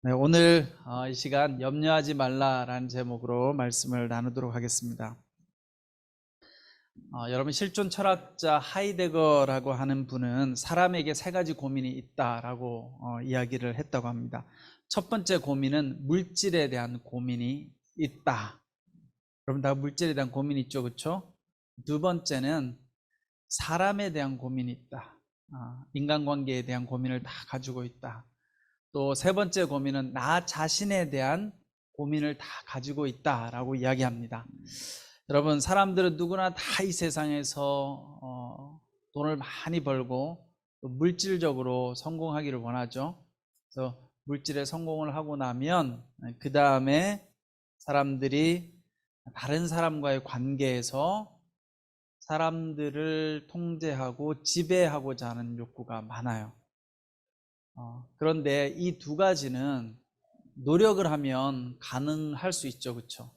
네, 오늘 이 시간 염려하지 말라라는 제목으로 말씀을 나누도록 하겠습니다. 여러분, 실존 철학자 하이데거라고 하는 분은 사람에게 세 가지 고민이 있다라고 이야기를 했다고 합니다. 첫 번째 고민은 물질에 대한 고민이 있다. 여러분 다 물질에 대한 고민이 있죠, 그렇죠? 두 번째는 사람에 대한 고민이 있다. 인간관계에 대한 고민을 다 가지고 있다. 또 세 번째 고민은 나 자신에 대한 고민을 다 가지고 있다라고 이야기합니다. 여러분, 사람들은 누구나 다 이 세상에서 돈을 많이 벌고 또 물질적으로 성공하기를 원하죠. 그래서 물질에 성공을 하고 나면 그 다음에 사람들이 다른 사람과의 관계에서 사람들을 통제하고 지배하고자 하는 욕구가 많아요. 그런데 이 두 가지는 노력을 하면 가능할 수 있죠, 그렇죠?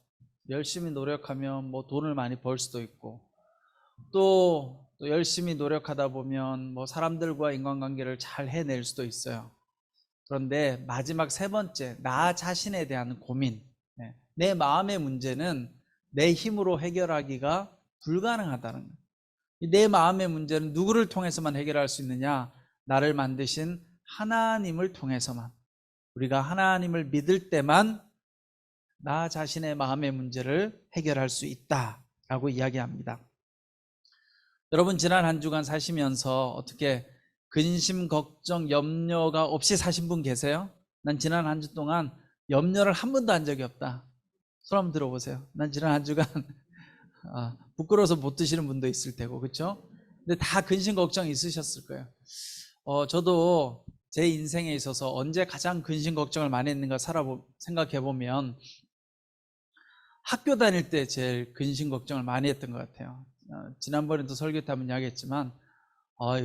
열심히 노력하면 뭐 돈을 많이 벌 수도 있고, 또 열심히 노력하다 보면 뭐 사람들과 인간관계를 잘 해낼 수도 있어요. 그런데 마지막 세 번째, 나 자신에 대한 고민, 내 마음의 문제는 내 힘으로 해결하기가 불가능하다는 거예요. 내 마음의 문제는 누구를 통해서만 해결할 수 있느냐? 나를 만드신 하나님을 통해서만. 우리가 하나님을 믿을 때만 나 자신의 마음의 문제를 해결할 수 있다라고 이야기합니다. 여러분, 지난 한 주간 사시면서 어떻게 근심, 걱정, 염려가 없이 사신 분 계세요? 난 지난 한 주 동안 염려를 한 번도 한 적이 없다. 손 한번 들어보세요. 난 지난 한 주간 부끄러워서 못 드시는 분도 있을 테고, 그렇죠? 근데 다 근심, 걱정 있으셨을 거예요. 저도 제 인생에 있어서 언제 가장 근심 걱정을 많이 했는가 생각해보면 학교 다닐 때 제일 근심 걱정을 많이 했던 것 같아요. 지난번에도 설교 때 한번 이야기했지만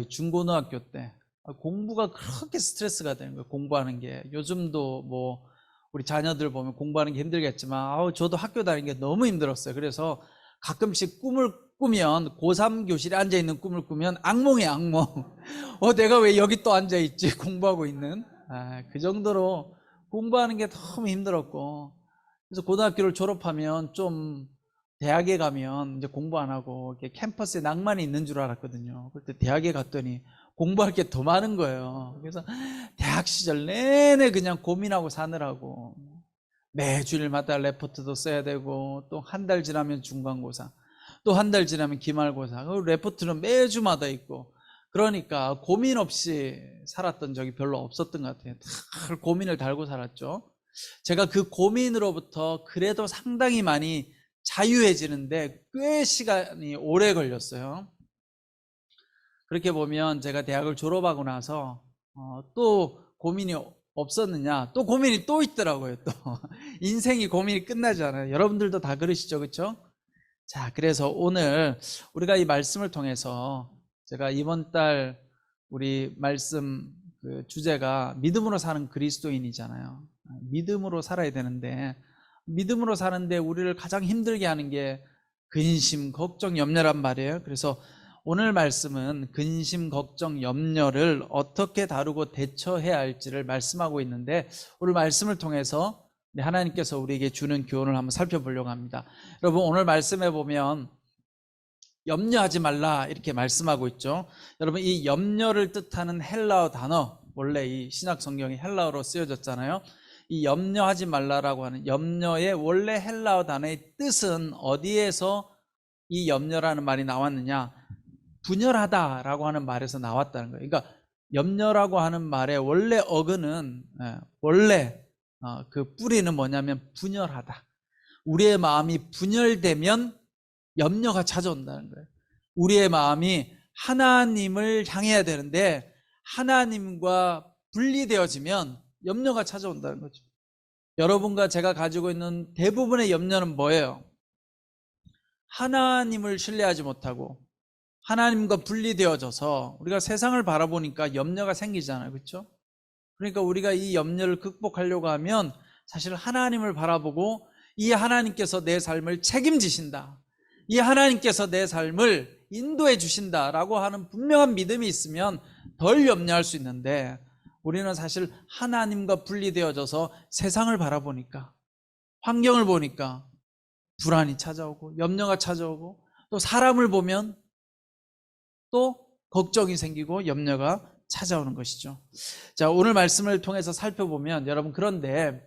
중고등학교 때 공부가 그렇게 스트레스가 되는 거예요. 공부하는 게. 요즘도 뭐 우리 자녀들 보면 공부하는 게 힘들겠지만 저도 학교 다니는 게 너무 힘들었어요. 그래서 가끔씩 꿈을 꾸면 고3 교실에 앉아있는 꿈을 꾸면 악몽이에요, 악몽. 내가 왜 여기 또 앉아있지? 공부하고 있는. 그 정도로 공부하는 게 너무 힘들었고, 그래서 고등학교를 졸업하면 좀 대학에 가면 이제 공부 안 하고 이렇게 캠퍼스에 낭만이 있는 줄 알았거든요. 그때 대학에 갔더니 공부할 게 더 많은 거예요. 그래서 대학 시절 내내 그냥 고민하고 사느라고 매주일마다 레포트도 써야 되고, 또 한 달 지나면 중간고사, 또 한 달 지나면 기말고사, 레포트는 매주마다 있고, 그러니까 고민 없이 살았던 적이 별로 없었던 것 같아요. 늘 고민을 달고 살았죠. 제가 그 고민으로부터 그래도 상당히 많이 자유해지는데 꽤 시간이 오래 걸렸어요. 그렇게 보면 제가 대학을 졸업하고 나서 또 고민이 없었느냐? 또 고민이 또 있더라고요. 또 인생이 고민이 끝나지 않아요. 여러분들도 다 그러시죠, 그렇죠? 자, 그래서 오늘 우리가 이 말씀을 통해서, 제가 이번 달 우리 말씀 주제가 믿음으로 사는 그리스도인이잖아요. 믿음으로 살아야 되는데, 믿음으로 사는데 우리를 가장 힘들게 하는 게 근심, 걱정, 염려란 말이에요. 그래서 오늘 말씀은 근심, 걱정, 염려를 어떻게 다루고 대처해야 할지를 말씀하고 있는데, 오늘 말씀을 통해서 하나님께서 우리에게 주는 교훈을 한번 살펴보려고 합니다. 여러분, 오늘 말씀에 보면 염려하지 말라 이렇게 말씀하고 있죠. 여러분, 이 염려를 뜻하는 헬라어 단어, 원래 이 신약 성경이 헬라어로 쓰여졌잖아요. 이 염려하지 말라라고 하는 염려의 원래 헬라어 단어의 뜻은 어디에서 이 염려라는 말이 나왔느냐? 분열하다라고 하는 말에서 나왔다는 거예요. 그러니까 염려라고 하는 말의 원래 어근은, 원래 그 뿌리는 뭐냐면 분열하다. 우리의 마음이 분열되면 염려가 찾아온다는 거예요. 우리의 마음이 하나님을 향해야 되는데 하나님과 분리되어지면 염려가 찾아온다는 거죠. 여러분과 제가 가지고 있는 대부분의 염려는 뭐예요? 하나님을 신뢰하지 못하고 하나님과 분리되어져서 우리가 세상을 바라보니까 염려가 생기잖아요, 그렇죠? 그러니까 우리가 이 염려를 극복하려고 하면 사실 하나님을 바라보고 이 하나님께서 내 삶을 책임지신다, 이 하나님께서 내 삶을 인도해 주신다라고 하는 분명한 믿음이 있으면 덜 염려할 수 있는데, 우리는 사실 하나님과 분리되어져서 세상을 바라보니까, 환경을 보니까 불안이 찾아오고 염려가 찾아오고, 또 사람을 보면 또 걱정이 생기고 염려가 찾아오는 것이죠. 자, 오늘 말씀을 통해서 살펴보면 여러분, 그런데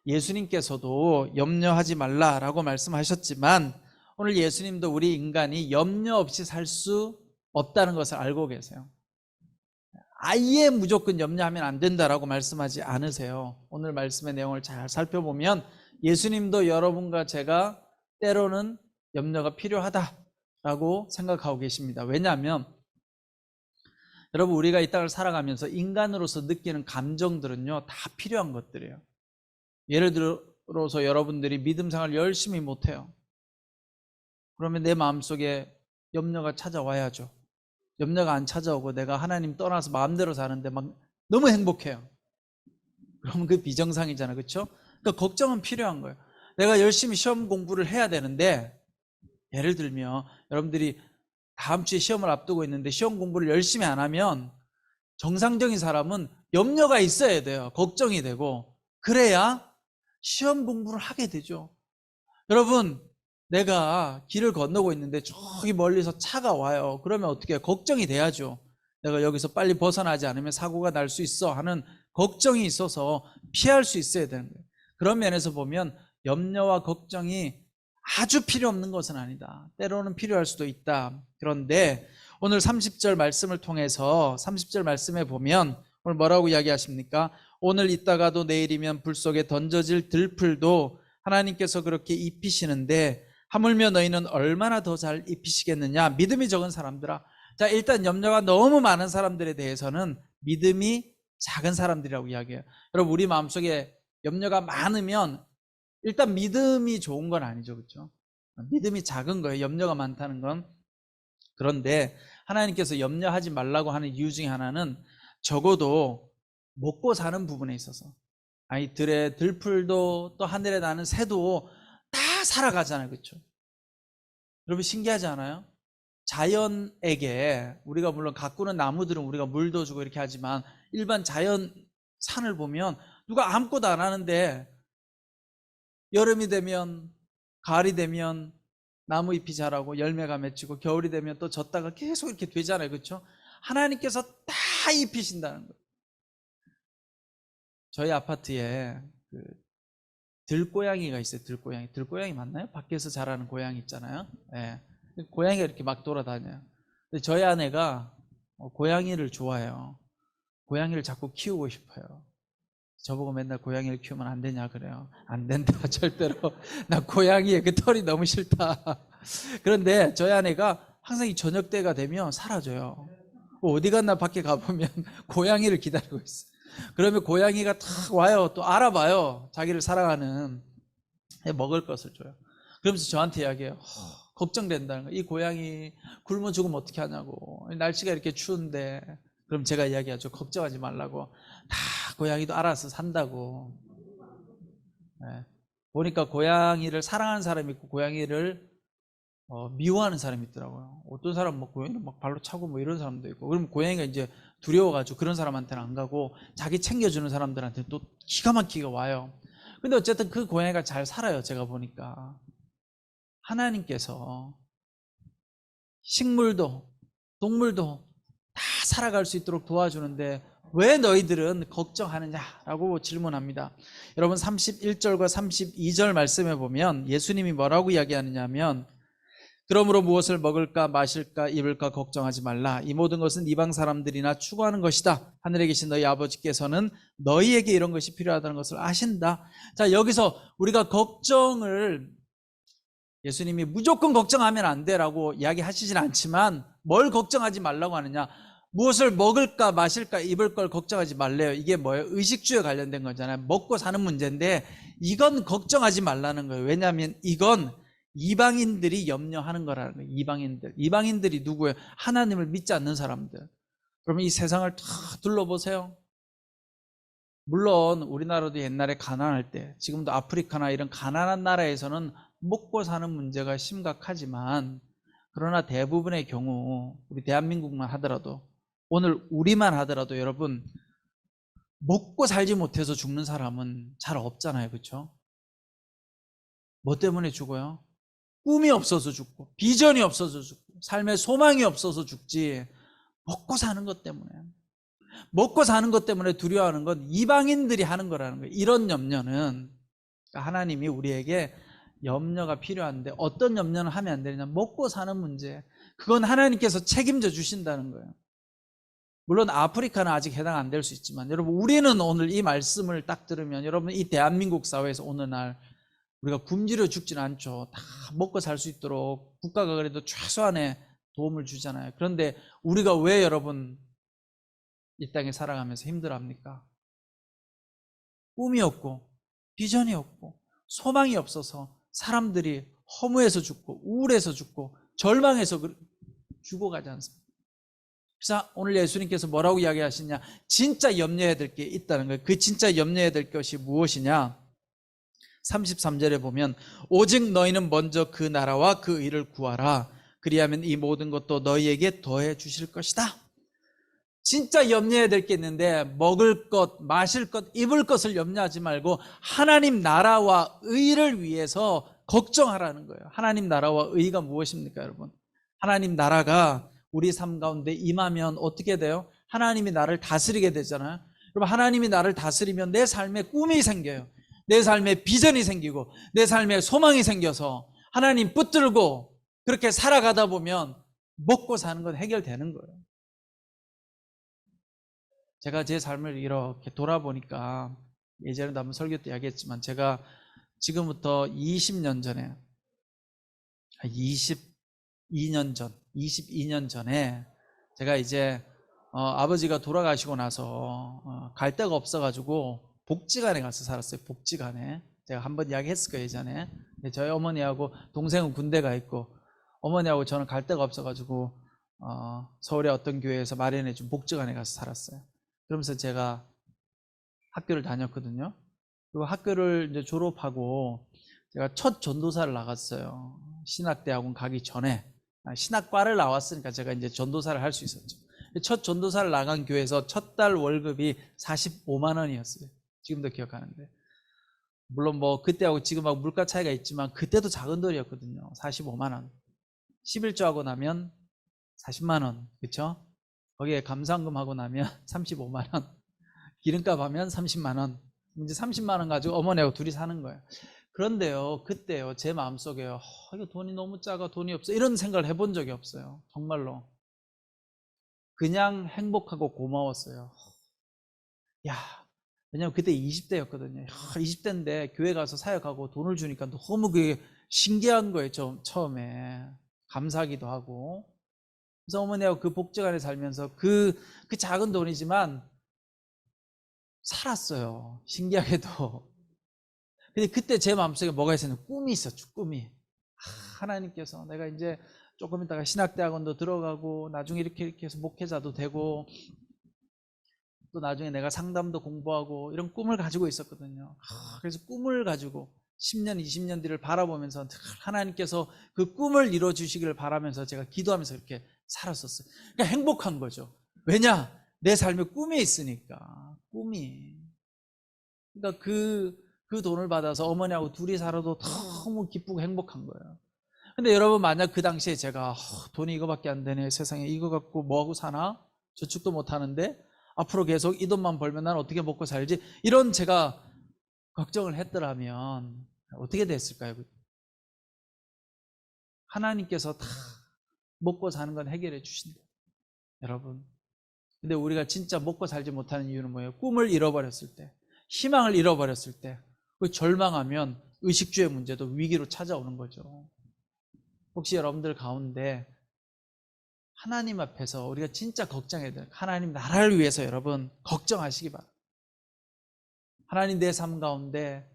예수님께서도 염려하지 말라라고 말씀하셨지만 오늘 예수님도 우리 인간이 염려 없이 살 수 없다는 것을 알고 계세요. 아예 무조건 염려하면 안 된다라고 말씀하지 않으세요. 오늘 말씀의 내용을 잘 살펴보면 예수님도 여러분과 제가 때로는 염려가 필요하다라고 생각하고 계십니다. 왜냐하면 여러분, 우리가 이 땅을 살아가면서 인간으로서 느끼는 감정들은요, 다 필요한 것들이에요. 예를 들어서 여러분들이 믿음 생활 열심히 못해요. 그러면 내 마음속에 염려가 찾아와야죠. 염려가 안 찾아오고 내가 하나님 떠나서 마음대로 사는데 막 너무 행복해요. 그러면 그 비정상이잖아요. 그렇죠? 그러니까 걱정은 필요한 거예요. 내가 열심히 시험 공부를 해야 되는데, 예를 들면 여러분들이 다음 주에 시험을 앞두고 있는데 시험 공부를 열심히 안 하면 정상적인 사람은 염려가 있어야 돼요. 걱정이 되고, 그래야 시험 공부를 하게 되죠. 여러분, 내가 길을 건너고 있는데 저기 멀리서 차가 와요. 그러면 어떻게 해요? 걱정이 돼야죠. 내가 여기서 빨리 벗어나지 않으면 사고가 날 수 있어 하는 걱정이 있어서 피할 수 있어야 되는 거예요. 그런 면에서 보면 염려와 걱정이 아주 필요 없는 것은 아니다. 때로는 필요할 수도 있다. 그런데 오늘 30절 말씀을 통해서 30절 말씀에 보면 오늘 뭐라고 이야기하십니까? 오늘 있다가도 내일이면 불 속에 던져질 들풀도 하나님께서 그렇게 입히시는데 하물며 너희는 얼마나 더 잘 입히시겠느냐. 믿음이 적은 사람들아. 자, 일단 염려가 너무 많은 사람들에 대해서는 믿음이 작은 사람들이라고 이야기해요. 여러분, 우리 마음속에 염려가 많으면 일단 믿음이 좋은 건 아니죠. 그렇죠? 믿음이 작은 거예요, 염려가 많다는 건. 그런데 하나님께서 염려하지 말라고 하는 이유 중에 하나는 적어도 먹고 사는 부분에 있어서, 아니 들에 들풀도 또 하늘에 나는 새도 다 살아가잖아요. 그렇죠? 여러분, 신기하지 않아요? 자연에게 우리가 물론 가꾸는 나무들은 우리가 물도 주고 이렇게 하지만 일반 자연 산을 보면 누가 아무것도 안 하는데 여름이 되면, 가을이 되면 나무 잎이 자라고 열매가 맺히고, 겨울이 되면 또 졌다가 계속 이렇게 되잖아요. 그렇죠? 하나님께서 다 입히신다는 거예요. 저희 아파트에 그 들고양이가 있어요. 들고양이. 들고양이 맞나요? 밖에서 자라는 고양이 있잖아요. 네. 고양이가 이렇게 막 돌아다녀요. 근데 저희 아내가 고양이를 좋아해요. 고양이를 자꾸 키우고 싶어요. 저보고 맨날 고양이를 키우면 안 되냐 그래요. 안 된다. 절대로. 나 고양이의 그 털이 너무 싫다. 그런데 저희 아내가 항상 이 저녁 때가 되면 사라져요. 어디 갔나 밖에 가보면 고양이를 기다리고 있어요. 그러면 고양이가 탁 와요. 또 알아봐요. 자기를 사랑하는. 먹을 것을 줘요. 그러면서 저한테 이야기해요. 걱정된다는 거예요. 이 고양이 굶어 죽으면 어떻게 하냐고. 날씨가 이렇게 추운데. 그럼 제가 이야기하죠. 걱정하지 말라고. 다 고양이도 알아서 산다고. 네. 보니까 고양이를 사랑하는 사람이 있고 고양이를 미워하는 사람이 있더라고요. 어떤 사람은 뭐 고양이를 막 발로 차고 뭐 이런 사람도 있고, 그러면 고양이가 이제 두려워가지고 그런 사람한테는 안 가고 자기 챙겨주는 사람들한테 또 기가 막히게 와요. 근데 어쨌든 그 고양이가 잘 살아요. 제가 보니까 하나님께서 식물도 동물도 다 살아갈 수 있도록 도와주는데 왜 너희들은 걱정하느냐라고 질문합니다. 여러분, 31절과 32절 말씀에 보면 예수님이 뭐라고 이야기하느냐 하면, 그러므로 무엇을 먹을까 마실까 입을까 걱정하지 말라. 이 모든 것은 이방 사람들이나 추구하는 것이다. 하늘에 계신 너희 아버지께서는 너희에게 이런 것이 필요하다는 것을 아신다. 자, 여기서 우리가 걱정을, 예수님이 무조건 걱정하면 안 되라고 이야기하시진 않지만 뭘 걱정하지 말라고 하느냐, 무엇을 먹을까 마실까 입을 걸 걱정하지 말래요. 이게 뭐예요? 의식주에 관련된 거잖아요. 먹고 사는 문제인데 이건 걱정하지 말라는 거예요. 왜냐하면 이건 이방인들이 염려하는 거라는 거예요. 이방인들이 누구예요? 하나님을 믿지 않는 사람들. 그러면 이 세상을 다 둘러보세요. 물론 우리나라도 옛날에 가난할 때, 지금도 아프리카나 이런 가난한 나라에서는 먹고 사는 문제가 심각하지만, 그러나 대부분의 경우 우리 대한민국만 하더라도, 오늘 우리만 하더라도 여러분, 먹고 살지 못해서 죽는 사람은 잘 없잖아요. 그렇죠? 뭐 때문에 죽어요? 꿈이 없어서 죽고 비전이 없어서 죽고 삶의 소망이 없어서 죽지, 먹고 사는 것 때문에. 먹고 사는 것 때문에 두려워하는 건 이방인들이 하는 거라는 거예요. 이런 염려는 하나님이 우리에게 염려가 필요한데 어떤 염려는 하면 안 되느냐, 먹고 사는 문제, 그건 하나님께서 책임져 주신다는 거예요. 물론 아프리카는 아직 해당 안 될 수 있지만, 여러분 우리는 오늘 이 말씀을 딱 들으면, 여러분 이 대한민국 사회에서 오늘날 우리가 굶주려 죽지는 않죠. 다 먹고 살 수 있도록 국가가 그래도 최소한의 도움을 주잖아요. 그런데 우리가 왜 여러분 이 땅에 살아가면서 힘들어합니까? 꿈이 없고 비전이 없고 소망이 없어서 사람들이 허무해서 죽고 우울해서 죽고 절망해서 죽어가지 않습니까? 그래서 오늘 예수님께서 뭐라고 이야기하시냐, 진짜 염려해야 될 게 있다는 거예요. 그 진짜 염려해야 될 것이 무엇이냐, 33절에 보면 오직 너희는 먼저 그 나라와 그 의를 구하라, 그리하면 이 모든 것도 너희에게 더해 주실 것이다. 진짜 염려해야 될 게 있는데, 먹을 것, 마실 것, 입을 것을 염려하지 말고 하나님 나라와 의를 위해서 걱정하라는 거예요. 하나님 나라와 의가 무엇입니까, 여러분? 하나님 나라가 우리 삶 가운데 임하면 어떻게 돼요? 하나님이 나를 다스리게 되잖아요. 여러분, 하나님이 나를 다스리면 내 삶에 꿈이 생겨요. 내 삶에 비전이 생기고 내 삶에 소망이 생겨서 하나님 붙들고 그렇게 살아가다 보면 먹고 사는 건 해결되는 거예요. 제가 제 삶을 이렇게 돌아보니까, 예전에도 한번 설교 때 이야기했지만, 제가 지금부터 20년 전에, 22년 전에 제가 이제 아버지가 돌아가시고 나서 갈 데가 없어가지고 복지관에 가서 살았어요. 복지관에. 제가 한번 이야기했을 거예요, 예전에. 저희 어머니하고 동생은 군대 가 있고 어머니하고 저는 갈 데가 없어가지고 서울의 어떤 교회에서 마련해준 복지관에 가서 살았어요. 그러면서 제가 학교를 다녔거든요. 그리고 학교를 이제 졸업하고 제가 첫 전도사를 나갔어요. 신학대학원 가기 전에. 신학과를 나왔으니까 제가 이제 전도사를 할 수 있었죠. 첫 전도사를 나간 교회에서 첫 달 월급이 45만 원이었어요. 지금도 기억하는데. 물론 뭐 그때하고 지금하고 물가 차이가 있지만 그때도 작은 돈이었거든요. 45만 원. 11조 하고 나면 40만 원. 그렇죠? 거기에 감사원금 하고 나면 35만 원. 기름값 하면 30만 원. 이제 30만 원 가지고 어머니하고 둘이 사는 거예요. 그런데요, 그때요, 제 마음속에요, 이거 돈이 너무 작아, 돈이 없어, 이런 생각을 해본 적이 없어요. 정말로. 그냥 행복하고 고마웠어요. 야, 왜냐면 그때 20대였거든요. 20대인데 교회 가서 사역하고 돈을 주니까 너무 그게 신기한 거예요. 좀 처음에 감사하기도 하고. 그래서 어머니하고 그 복지관에 살면서 그 작은 돈이지만 살았어요. 신기하게도. 근데 그때 제 마음속에 뭐가 있었냐면 꿈이 있었죠. 꿈이. 하나님께서 내가 이제 조금 있다가 신학대학원도 들어가고 나중에 이렇게 해서 목회자도 되고 또 나중에 내가 상담도 공부하고 이런 꿈을 가지고 있었거든요. 그래서 꿈을 가지고 10년, 20년 뒤를 바라보면서 하나님께서 그 꿈을 이루어 주시기를 바라면서 제가 기도하면서 이렇게 살았었어요. 그러니까 행복한 거죠. 왜냐? 내 삶에 꿈이 있으니까. 꿈이. 그러니까 그 돈을 받아서 어머니하고 둘이 살아도 너무 기쁘고 행복한 거예요. 근데 여러분, 만약 그 당시에 제가 돈이 이거밖에 안 되네, 세상에 이거 갖고 뭐하고 사나, 저축도 못 하는데 앞으로 계속 이 돈만 벌면 난 어떻게 먹고 살지, 이런 제가 걱정을 했더라면 어떻게 됐을까요? 하나님께서 다 먹고 사는 건 해결해 주신다, 여러분. 근데 우리가 진짜 먹고 살지 못하는 이유는 뭐예요? 꿈을 잃어버렸을 때, 희망을 잃어버렸을 때, 절망하면 의식주의 문제도 위기로 찾아오는 거죠. 혹시 여러분들 가운데 하나님 앞에서 우리가 진짜 걱정해야 돼요. 하나님 나라를 위해서 여러분 걱정하시기 바랍니다. 하나님 내 삶 가운데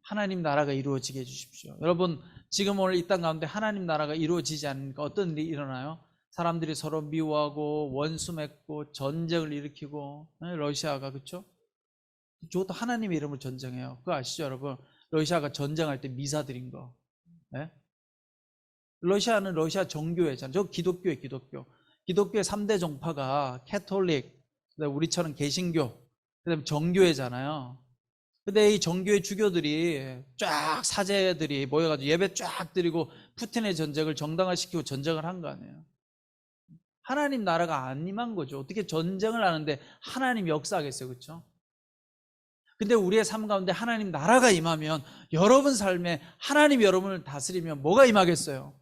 하나님 나라가 이루어지게 해주십시오. 여러분, 지금 오늘 이 땅 가운데 하나님 나라가 이루어지지 않으니까 어떤 일이 일어나요? 사람들이 서로 미워하고 원수 맺고 전쟁을 일으키고, 러시아가, 그렇죠? 저것도 하나님의 이름으로 전쟁해요. 그거 아시죠, 여러분? 러시아가 전쟁할 때 미사들인 거. 네? 러시아는 러시아 정교회잖아요. 저 기독교예요, 기독교. 기독교의 3대 종파가 캐톨릭, 우리처럼 개신교, 그다음에 정교회잖아요. 근데 이 정교회 주교들이 쫙 사제들이 모여가지고 예배 쫙 드리고 푸틴의 전쟁을 정당화시키고 전쟁을 한 거 아니에요. 하나님 나라가 안 임한 거죠. 어떻게 전쟁을 하는데 하나님 역사하겠어요, 그렇죠? 근데 우리의 삶 가운데 하나님 나라가 임하면 여러분 삶에 하나님 여러분을 다스리면 뭐가 임하겠어요?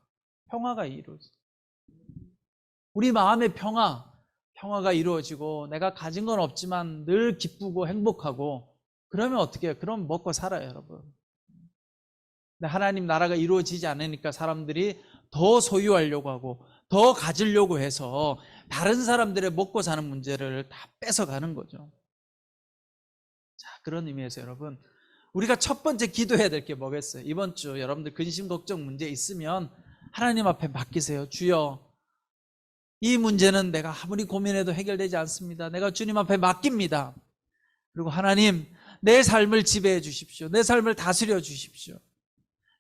평화가 이루어져요. 우리 마음의 평화가 이루어지고 내가 가진 건 없지만 늘 기쁘고 행복하고 그러면 어떻게 해요? 그럼 먹고 살아요, 여러분. 근데 하나님 나라가 이루어지지 않으니까 사람들이 더 소유하려고 하고 더 가지려고 해서 다른 사람들의 먹고 사는 문제를 다 뺏어가는 거죠. 자, 그런 의미에서 여러분, 우리가 첫 번째 기도해야 될 게 뭐겠어요? 이번 주 여러분들 근심 걱정 문제 있으면 하나님 앞에 맡기세요. 주여, 이 문제는 내가 아무리 고민해도 해결되지 않습니다. 내가 주님 앞에 맡깁니다. 그리고 하나님, 내 삶을 지배해 주십시오. 내 삶을 다스려 주십시오.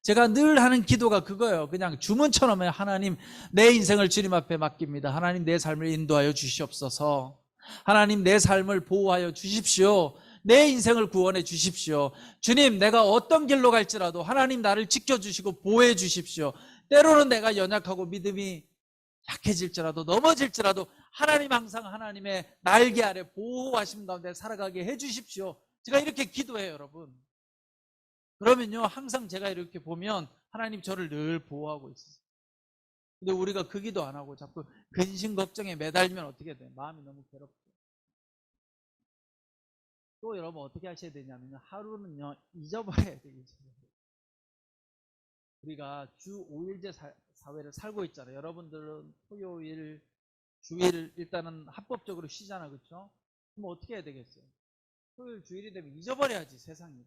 제가 늘 하는 기도가 그거예요. 그냥 주문처럼 하나님, 내 인생을 주님 앞에 맡깁니다. 하나님, 내 삶을 인도하여 주시옵소서. 하나님, 내 삶을 보호하여 주십시오. 내 인생을 구원해 주십시오. 주님, 내가 어떤 길로 갈지라도 하나님 나를 지켜주시고 보호해 주십시오. 때로는 내가 연약하고 믿음이 약해질지라도 넘어질지라도 하나님 항상 하나님의 날개 아래 보호하심 가운데 살아가게 해 주십시오. 제가 이렇게 기도해요, 여러분. 그러면요, 항상 제가 이렇게 보면 하나님 저를 늘 보호하고 있어요. 근데 우리가 그 기도 안 하고 자꾸 근심 걱정에 매달리면 어떻게 돼요? 마음이 너무 괴롭죠. 또 여러분 어떻게 하셔야 되냐면요, 하루는요 잊어버려야 돼요. 우리가 주 5일제 사회를 살고 있잖아요. 여러분들은 토요일, 주일 일단은 합법적으로 쉬잖아, 그렇죠? 그럼 어떻게 해야 되겠어요? 토요일, 주일이 되면 잊어버려야지, 세상 일을.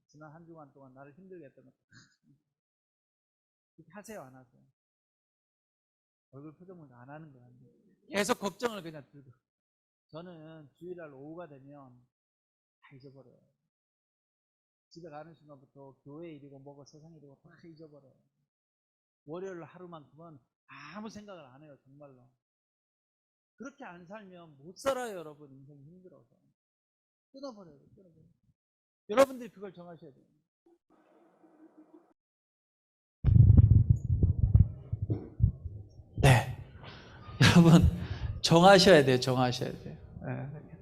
지난 한 주간 동안 나를 힘들게 했던 거 이렇게 하세요, 안 하세요? 얼굴 표정을 안 하는 거야. 계속 걱정을 그냥 들고. 저는 주일날 오후가 되면 다 잊어버려요. 집에 가는 순간부터 교회 일이고 뭐고 세상 일이고 다 잊어버려요. 월요일 하루만큼은 아무 생각을 안 해요, 정말로. 그렇게 안 살면 못 살아요, 여러분. 인생 힘들어서. 끊어버려요. 여러분들이 그걸 정하셔야 돼요. 네. 여러분, 정하셔야 돼요. 정하셔야 돼요.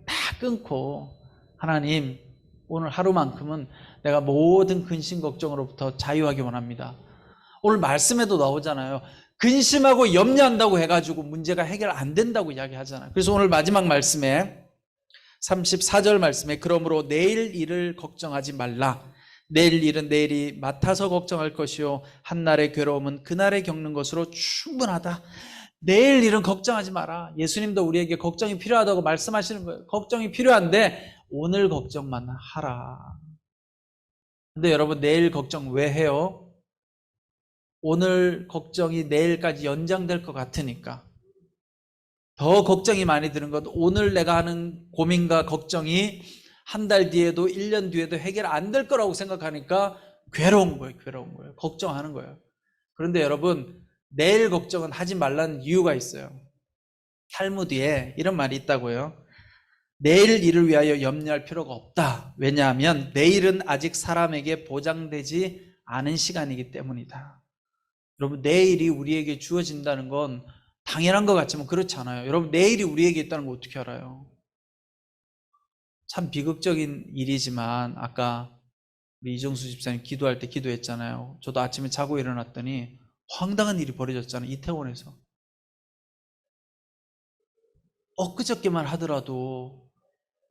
다 끊고, 하나님, 오늘 하루만큼은 내가 모든 근심 걱정으로부터 자유하기 원합니다. 오늘 말씀에도 나오잖아요. 근심하고 염려한다고 해가지고 문제가 해결 안 된다고 이야기하잖아요. 그래서 오늘 마지막 말씀에 34절 말씀에 그러므로 내일 일을 걱정하지 말라. 내일 일은 내일이 맡아서 걱정할 것이요 한날의 괴로움은 그날에 겪는 것으로 충분하다. 내일 일은 걱정하지 마라. 예수님도 우리에게 걱정이 필요하다고 말씀하시는 거예요. 걱정이 필요한데 오늘 걱정만 하라. 근데 여러분, 내일 걱정 왜 해요? 오늘 걱정이 내일까지 연장될 것 같으니까. 더 걱정이 많이 드는 것, 오늘 내가 하는 고민과 걱정이 한 달 뒤에도 1년 뒤에도 해결 안 될 거라고 생각하니까 괴로운 거예요. 걱정하는 거예요. 그런데 여러분, 내일 걱정은 하지 말라는 이유가 있어요. 탈무드에 이런 말이 있다고요. 내일 일을 위하여 염려할 필요가 없다. 왜냐하면 내일은 아직 사람에게 보장되지 않은 시간이기 때문이다. 여러분, 내일이 우리에게 주어진다는 건 당연한 것 같지만 그렇지 않아요. 여러분, 내일이 우리에게 있다는 거 어떻게 알아요? 참 비극적인 일이지만 아까 우리 이정수 집사님 기도할 때 기도했잖아요. 저도 아침에 자고 일어났더니 황당한 일이 벌어졌잖아요. 이태원에서. 엊그저께만 하더라도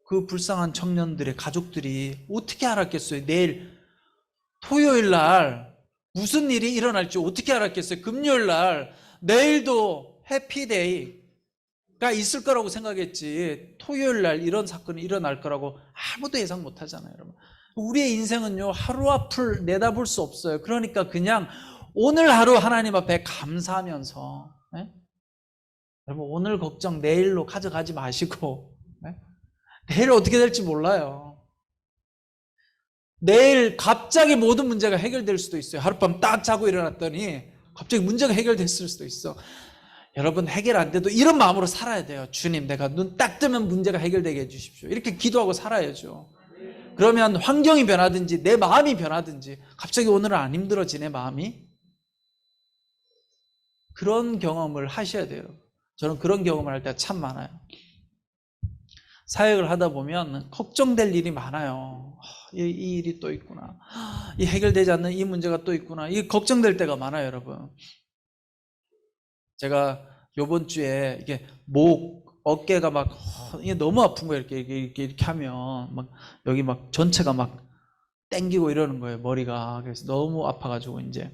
그 불쌍한 청년들의 가족들이 어떻게 알았겠어요? 내일 토요일 날 무슨 일이 일어날지 어떻게 알았겠어요? 금요일 날 내일도 해피데이가 있을 거라고 생각했지 토요일 날 이런 사건이 일어날 거라고 아무도 예상 못 하잖아요, 여러분. 우리의 인생은요, 하루 앞을 내다볼 수 없어요. 그러니까 그냥 오늘 하루 하나님 앞에 감사하면서, 네? 여러분, 오늘 걱정 내일로 가져가지 마시고, 네? 내일 어떻게 될지 몰라요. 내일 갑자기 모든 문제가 해결될 수도 있어요. 하룻밤 딱 자고 일어났더니 갑자기 문제가 해결됐을 수도 있어. 여러분 해결 안 돼도 이런 마음으로 살아야 돼요. 주님, 내가 눈 딱 뜨면 문제가 해결되게 해주십시오. 이렇게 기도하고 살아야죠. 그러면 환경이 변하든지 내 마음이 변하든지, 갑자기 오늘은 안 힘들어지네 마음이, 그런 경험을 하셔야 돼요. 저는 그런 경험을 할 때가 참 많아요. 사역을 하다 보면 걱정될 일이 많아요. 이 일이 또 있구나, 이 해결되지 않는 이 문제가 또 있구나, 이게 걱정될 때가 많아요. 여러분, 제가 요번 주에 이게 어깨가 막 이게 너무 아픈 거예요. 이렇게 하면 막 여기 막 전체가 막 땡기고 이러는 거예요, 머리가. 그래서 너무 아파가지고 이제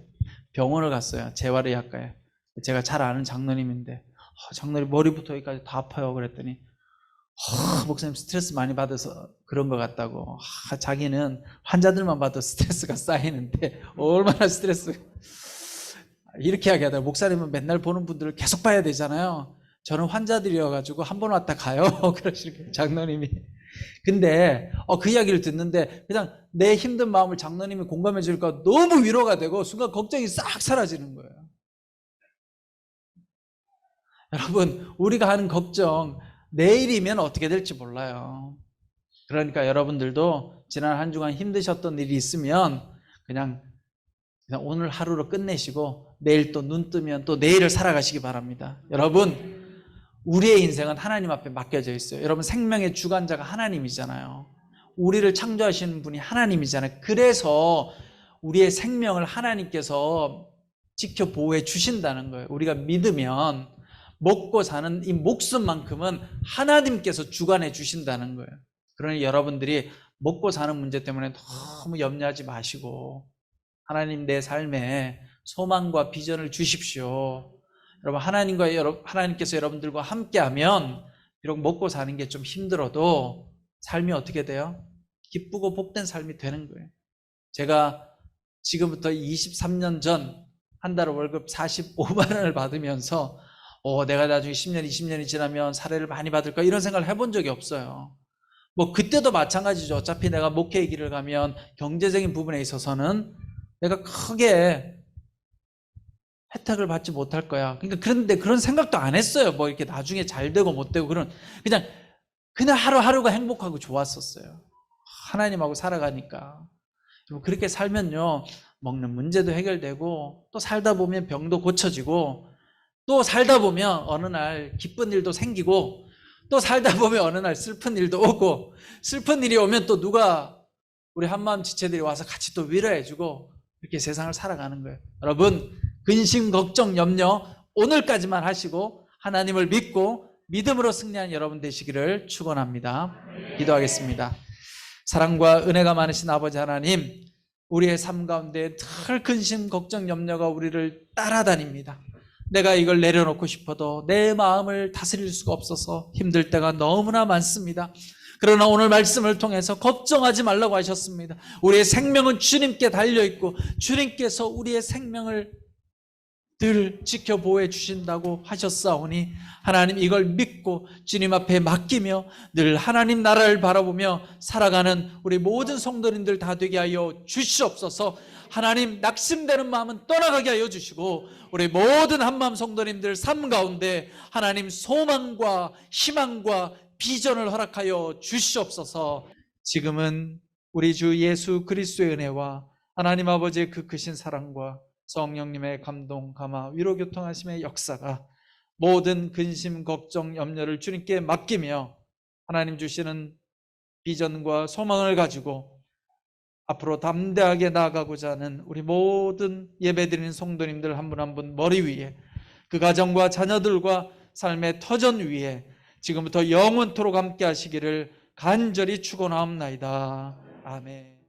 병원을 갔어요. 재활의학과에. 제가 잘 아는 장로님인데, 장로님 머리부터 여기까지 다 아파요. 그랬더니 목사님 스트레스 많이 받아서 그런 것 같다고. 자기는 환자들만 봐도 스트레스가 쌓이는데 얼마나 스트레스, 이렇게 이야기하더라고요. 목사님은 맨날 보는 분들을 계속 봐야 되잖아요. 저는 환자들이어가지고 한 번 왔다 가요. 그러시는 거예요, 장로님이. 근데 그 이야기를 듣는데 그냥 내 힘든 마음을 장로님이 공감해 주니까 너무 위로가 되고 순간 걱정이 싹 사라지는 거예요. 여러분, 우리가 하는 걱정 내일이면 어떻게 될지 몰라요. 그러니까 여러분들도 지난 한 주간 힘드셨던 일이 있으면 그냥 오늘 하루로 끝내시고 내일 또 눈 뜨면 또 내일을 살아가시기 바랍니다. 여러분, 우리의 인생은 하나님 앞에 맡겨져 있어요. 여러분, 생명의 주관자가 하나님이잖아요. 우리를 창조하시는 분이 하나님이잖아요. 그래서 우리의 생명을 하나님께서 지켜 보호해 주신다는 거예요. 우리가 믿으면 먹고 사는 이 목숨만큼은 하나님께서 주관해 주신다는 거예요. 그러니 여러분들이 먹고 사는 문제 때문에 너무 염려하지 마시고 하나님, 내 삶에 소망과 비전을 주십시오. 여러분, 하나님께서 여러분들과 함께하면 비록 먹고 사는 게 좀 힘들어도 삶이 어떻게 돼요? 기쁘고 복된 삶이 되는 거예요. 제가 지금부터 23년 전 한 달 월급 45만 원을 받으면서 내가 나중에 10년, 20년이 지나면 사례를 많이 받을까, 이런 생각을 해본 적이 없어요. 뭐 그때도 마찬가지죠. 어차피 내가 목회의 길을 가면 경제적인 부분에 있어서는 내가 크게 혜택을 받지 못할 거야. 그러니까 그런데 그런 생각도 안 했어요. 뭐 이렇게 나중에 잘 되고 못 되고, 그냥 하루하루가 행복하고 좋았었어요. 하나님하고 살아가니까. 그렇게 살면요, 먹는 문제도 해결되고, 또 살다 보면 병도 고쳐지고, 또 살다 보면 어느 날 기쁜 일도 생기고, 또 살다 보면 어느 날 슬픈 일도 오고, 슬픈 일이 오면 또 누가 우리 한마음 지체들이 와서 같이 또 위로해주고, 이렇게 세상을 살아가는 거예요. 여러분, 근심, 걱정, 염려 오늘까지만 하시고 하나님을 믿고 믿음으로 승리한 여러분 되시기를 축원합니다. 기도하겠습니다. 사랑과 은혜가 많으신 아버지 하나님, 우리의 삶 가운데 늘 근심, 걱정, 염려가 우리를 따라다닙니다. 내가 이걸 내려놓고 싶어도 내 마음을 다스릴 수가 없어서 힘들 때가 너무나 많습니다. 그러나 오늘 말씀을 통해서 걱정하지 말라고 하셨습니다. 우리의 생명은 주님께 달려있고 주님께서 우리의 생명을 늘 지켜보호해 주신다고 하셨사오니 하나님, 이걸 믿고 주님 앞에 맡기며 늘 하나님 나라를 바라보며 살아가는 우리 모든 성도님들 다 되게 하여 주시옵소서. 하나님, 낙심되는 마음은 떠나가게 하여 주시고 우리 모든 한마음 성도님들 삶 가운데 하나님 소망과 희망과 비전을 허락하여 주시옵소서. 지금은 우리 주 예수 그리스도의 은혜와 하나님 아버지의 그 크신 사랑과 성령님의 감동, 감화, 위로 교통하심의 역사가 모든 근심, 걱정, 염려를 주님께 맡기며 하나님 주시는 비전과 소망을 가지고 앞으로 담대하게 나아가고자 하는 우리 모든 예배드리는 성도님들 한 분 한 분 머리 위에, 그 가정과 자녀들과 삶의 터전 위에 지금부터 영원토록 함께 하시기를 간절히 축원하옵나이다. 아멘.